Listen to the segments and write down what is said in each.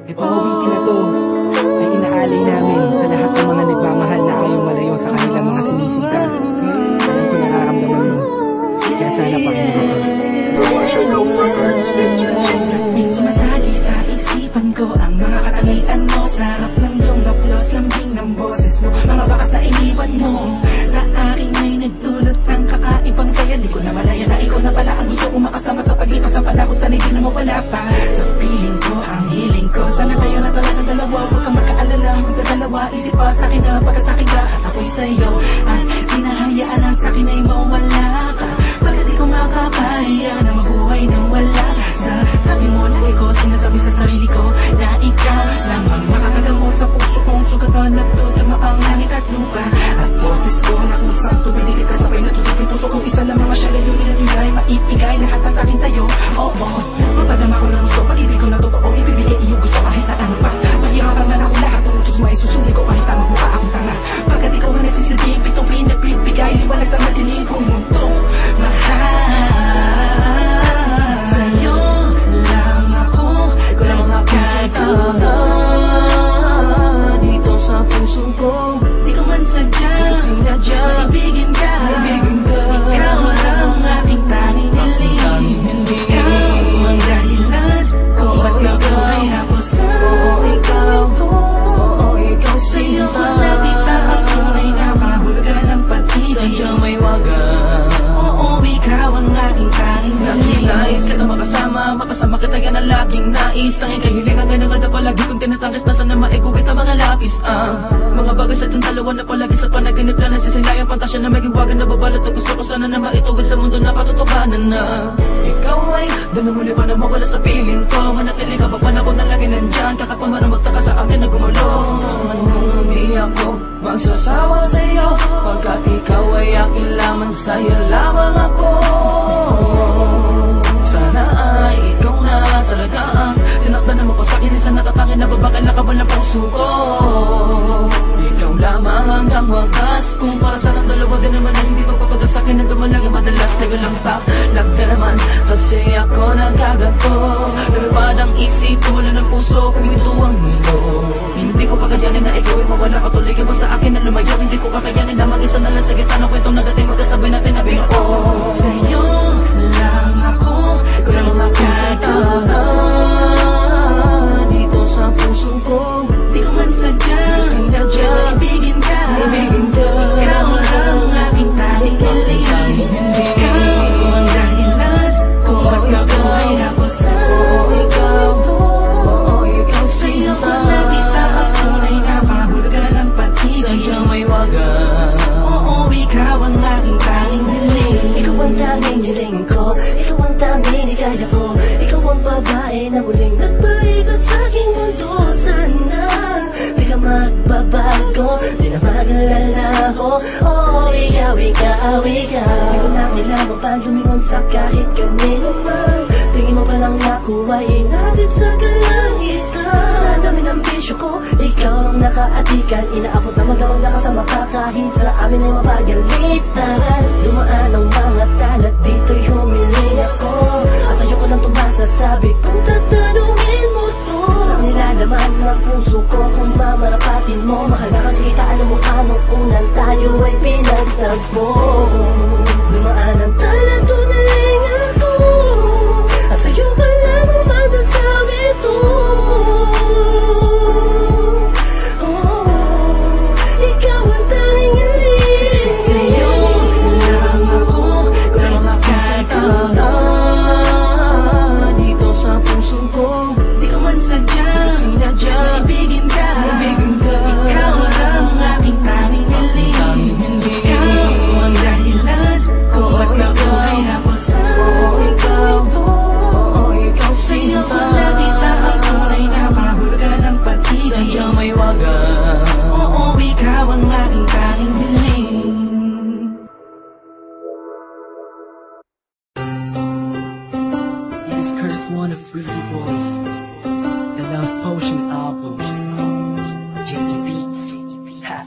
Itong awitin na to ay inaalay namin sa lahat ng mga nagmamahal na ayaw malayo sa kanilang mga sinisinta. Alam ko nararamdaman mo, kaya sana pakinggan mo to. Sumasagi sa isipan ko ang mga katangian mo. Sarap ng iyong haplos, lambing ng boses mo. Mga bakas na iniwan mo sa akin ay nagdulot ng kakaibang saya. Di ko na malaya na ikaw na pala ang gusto kong makasama sa paglipas ng panahon. Sana'y di na mawala pa sa piling ko, ang hiling ko. Sana tayo na talaga dalawa, huwag kang magkaalala. Magdadalawa, isip pa sa akin na pagkasakit ka at ako'y sa'yo. At di nahayaan ang sa'kin ay mawala ka. Pagkat di ko makakaya na mabuhay nang wala sa tabi mo. Lagi ko sinasabi sa sarili ko na ikaw lamang makakagamot sa puso kong sugatan. Nagtutugma ang langit at lupa at boses ko na usang tumiligid kasabay na tutupin puso kong isa lamang siya layunin at hingay. Maipigay lahat na sa'kin sa'yo. Oo, mapadama ko ng gusto. Pag-ibig ko na totoo, ibibigay iyong gusto kahit na ano pa. Mahirapan man ako lahat ng utos mo ay susundin ko kahit ang magmukha akong tanga. Pagkat ikaw ang nagsisilbing pitong pinagbibigay liwanag sa madilim kong mundo. Mahal sa'yo lang ako nagkatuto dito sa puso ko. Di ko man sadya maibigin ka. Ikaw lang aking tanging hiling. Ikaw ang dahilan kung ba't nabuhay ako sa mundo. Sa'yo ko nakita ang tunay na kahulugan ng pag-ibig. Sadyang may wagas. Oo, ikaw ang aking tanging hiling. Nais ka na makasama kita yan ang laging nais. Tanging kahilingan nga na nga na palagi kong tinatangis na sana maiguhit ang mga lapis. Mga bagay sa itong dalawa na palagi sa panaginip lang nasisilayang pantasya na may hiwagan na babalot. At gusto ko sana na maituwid sa mundo na katotohanan na ikaw ay doon na muli pa na mawala sa piling ko. Manatili ka pa panahon na lagi nandyan. Kakapang man magtaka sa akin na gumulo. Hindi ako magsasawa sa'yo pagkat ikaw ay akin lamang, sa'yo lamang ako. Sana ay ikaw na talaga ang tinakda na mapasakin. Isa natatangin na babakal na kabal na puso ko. Ikaw lamang hanggang wagas. Kung para sa ng dalawa din naman na hindi magpapagal sa'kin na dumalagi madalas. Sa'yo lang talag ka naman kasi ako nagkaganto. Lumipad ang isip, tumula ng puso, kuminto ang mundo. Hindi ko kakayanin na ikaw ay mawala ka. Tuloy ka ba sa akin na lumayo? Hindi ko kakayanin na mag-isa na lang sa gitna ng kwentong nagating. Magkasabay natin na binuo. Sa'yo lang ako nagkatuto dito sa puso ko. Di ko man sadya maibigin ka. Ikaw lang aking tanging hiling. Ikaw ang dahilan kung ba't nabuhay ako sa mundo. Sa'yo ko nakita ang tunay na kahulugan ng pag-ibig. Sadyang may wagas. Oo, ikaw ang aking tanging hiling. Ikaw ang tanging hiling ko. Ikaw ang tanging hikaya ko. Ikaw ang babae na muling nagpaigot sa aking mundo. Sana di ka magbabago, di na mag-alala ko. Oh, ikaw. Di ko na kailangan pa lumingon sa kahit kanino man. Tingin mo palang nakuha inatid sa kalangitan. Sa dami ng bisyo ko, ikaw ang nakaatikan. Inaabot na magdamag na kasama ka kahit sa amin ay mapagalitan. Dumaan ang mga talat, dito'y humiling ako. At sa'yo ko lang tumasasabi kung tatanungin mo to. Ang nilalaman ng puso ko kung mamarapatin mo. Mahal ka kasi kita, alam mo anong unan tayo ay pinagtagpo. Dumaan ang talat, tumaling ako. At sa'yo ka lamang masasabi to. Ikaw ang tanging hiling. Sa'yo lang ako nagkatuto dito sa puso ko. Di ko man sadya maibigin ka. Ikaw lang aking tanging hiling. Ikaw ang dahilan kung ba't nabuhay ako sa mundo. Sa'yo ko nakita ang tunay na kahulugan ng pag-ibig. Sadyang may wagas. Oo, ikaw ang aking tanging hiling. This is Curtis One of Freezy Voice, the Love Potion album. JD Beats. Ha.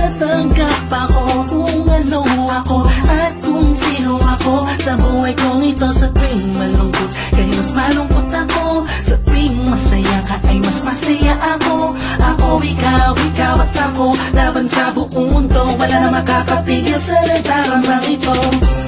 tatanggap ako kung ano ako at kung sino ako sa buhay kong ito. Sa tuwing malungkot kay mas malungkot ako, sa tuwing masaya ka ay mas masaya ako. Ako, ikaw at ako, laban sa buong mundo. Wala na makakapigil sa nagtaramang ito.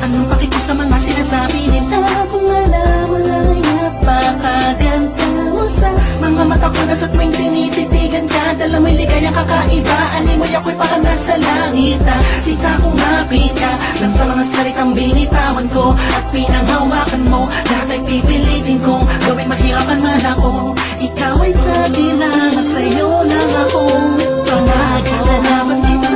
Anong paki ko sa mga sinasabi nila? Kung alam mo lang napakaganda mo sa mga mata ko na sa tuwing tinititigan ka. Dala mo'y ligaya kakaiba, animoy ako'y parang nasa langit na sita kong hapit ka lang sa mga salitang binitawan ko at pinanghawakan mo. Lahat ay pipilitin kong gawing mahirapan man ako. Ikaw ay sa akin lang at sa'yo lang ako. Panaglalaban kita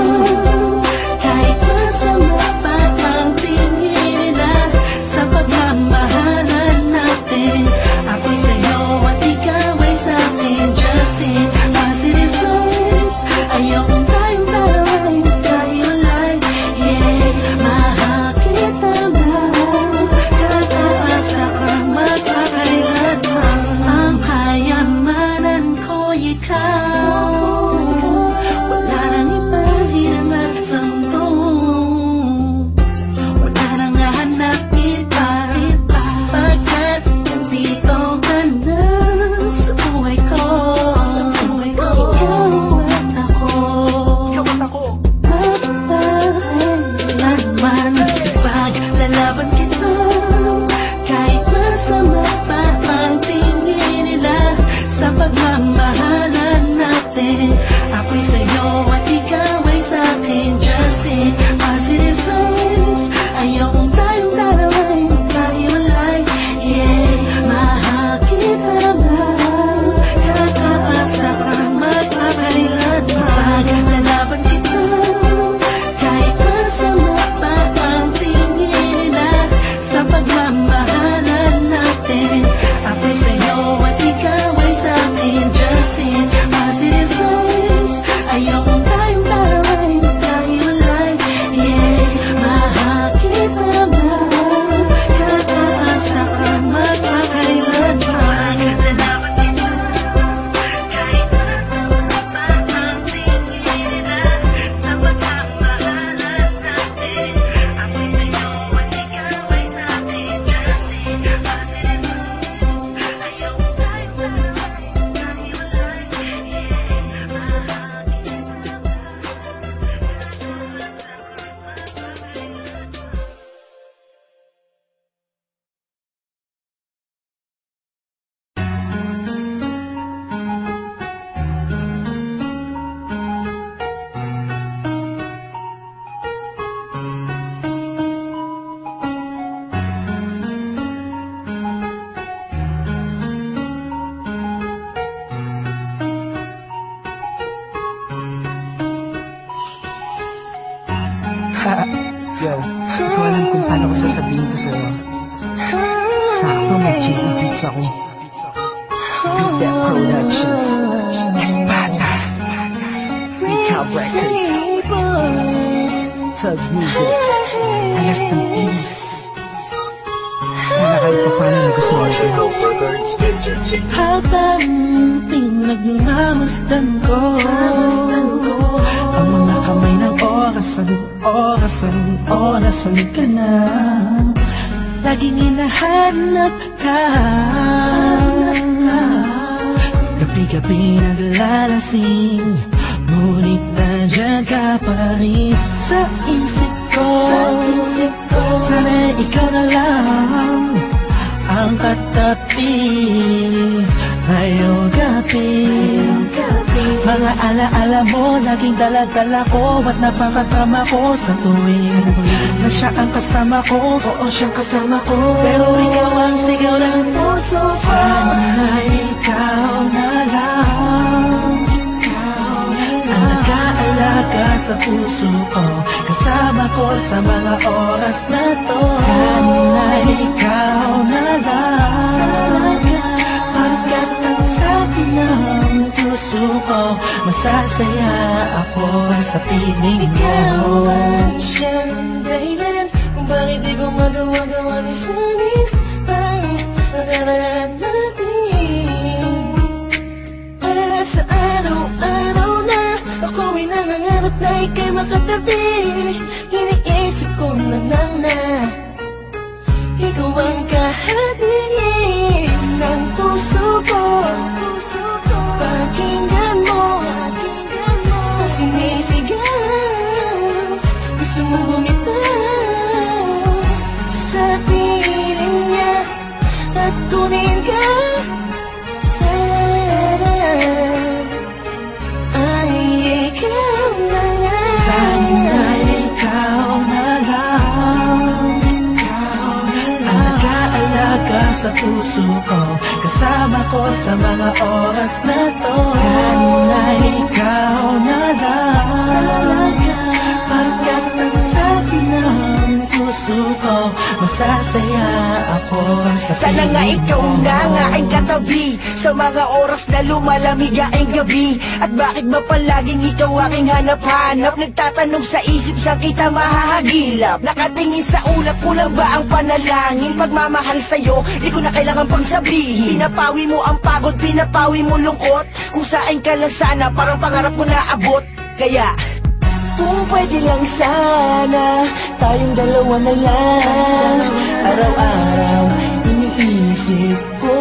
kahit masama pa ang tingin nila sa pagmamahalan natin. Ako'y sa'yo at ikaw ay sa akin. Just in positive vibes, ayokong tayong taraway, tayo lang. Yeah, mahal kita ba? Kataasa ka magpakailanman. Ang kayamanan ko'y ikaw. Wala nang iba, hinangat sa mundo. Wala nang hahanap iba, pagkat nandito ka na sa buhay ko. Ikaw at ako, mapapakailanman. Paglalaban kita kahit masama pa ang tingin nila sa pagmamahalan natin. Ako'y sa'yo at ikaw ay sa'kin. Just in positive vibes, ayokong tayong taraway, tayo lang. Yeah, mahal kita ba? Kataasa ka magpakailanman. Paglalaban kita kahit masama pa ang tingin nila sa pagmamahalan natin. Ako'y sa'yo at ikaw ay sa'kin. Just in positive vibes, ayokong tayong taraway, tayo lang. Yeah, mahal kita ba? Kataasa ka magpakailanman. Paglalaban kita kahit masama pa ang tingin nila sa pagmamahalan natin. Ako'y sa'yo at ikaw ay sa'kin. Just in positive vibes, ayokong tayong taraway, tayo lang. Yeah, mahal kita ba? Yo, di ko alam kung paano ko sasabihin to sa'yo. Sakto mag-cheese na beats ako. Beat That Productions, Espada, Recap Records, Thugs Music, alas ng East. Sana kahit pa paano nagustuhan ko. Habang pinagmamasdan ko ang mga kamay ng orasan ka na. Laging hinahanap ka, gabi-gabi naglalasing, ngunit nandiyan ka pa rin sa isip ko. Sana ikaw na lang ang katabi ngayong gabi. Mga alaala mo laging dala-dala ko at napakatama ko sa tuwing na siya ang kasama ko. Oo, siyang kasama ko, pero ikaw ang sigaw ng puso ko. Sana ikaw na lang ang nag-aalaga sa puso ko, kasama ko sa mga oras na to. Sana ikaw na lang, pagkat ang sabi ng puso ko, masasaya ako sa piling mo. Ikaw ang siyang dahilan kung bakit di ko magawa-gawa ni sanin ang nakaraan natin. Para sa araw-araw na ako'y nangangarap na ika'y makatabi, iniisip ko na lang na ikaw ang kahatiin ng puso ko. Pakinggan mo ang sinisigaw, gusto mong bumitaw sa piling niya at kunin ka. Sana ay ikaw na lang. Sana ikaw na lang ang nag-aalaga sa puso ko, kasama ko sa mga oras na to. Sana ikaw na lang, pagkat ang sabi ng puso ko, masasaya ako sa Sana nga piling ikaw mo. na ang aking katabi sa mga oras na lumalamig aking gabi. At bakit ba palaging ikaw aking hanap-hanap? Nagtatanong sa isip, saan kita mahahagilap? Nakatingin sa ulap, kulang ba ang panalangin? Pagmamahal sa'yo, di ko na kailangan pang sabihin. Pinapawi mo ang pagod, pinapawi mo lungkot. Kung saan ka lang sana, parang pangarap ko naabot. Kaya kung pwede lang sana, tayong dalawa na lang. Araw-araw, iniisip ko,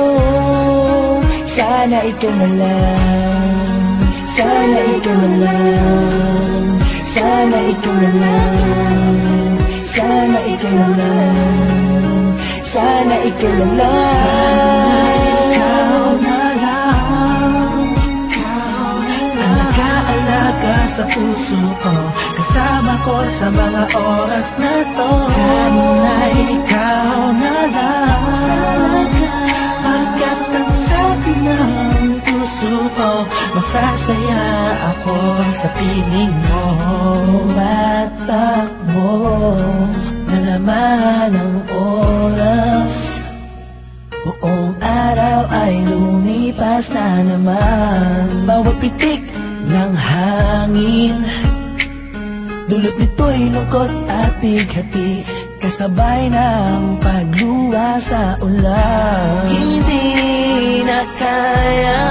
sana ikaw na lang. Sana ikaw na lang. Sana ikaw na lang. Sana ikaw na lang. Sana ikaw na lang. Ikaw na lang ang nag-aalaga sa puso ko, kasama ko sa mga oras na to. Sana ikaw na lang, pagkat ang sabi ng puso ko, masasaya ako sa piling mo. Tumatakbo na naman ang oras, buong araw ay lumipas na naman. Bawat pitik ng hangin, dulot nito'y lungkot at bighati, kasabay ng pagluwa sa ulan. Hindi na kaya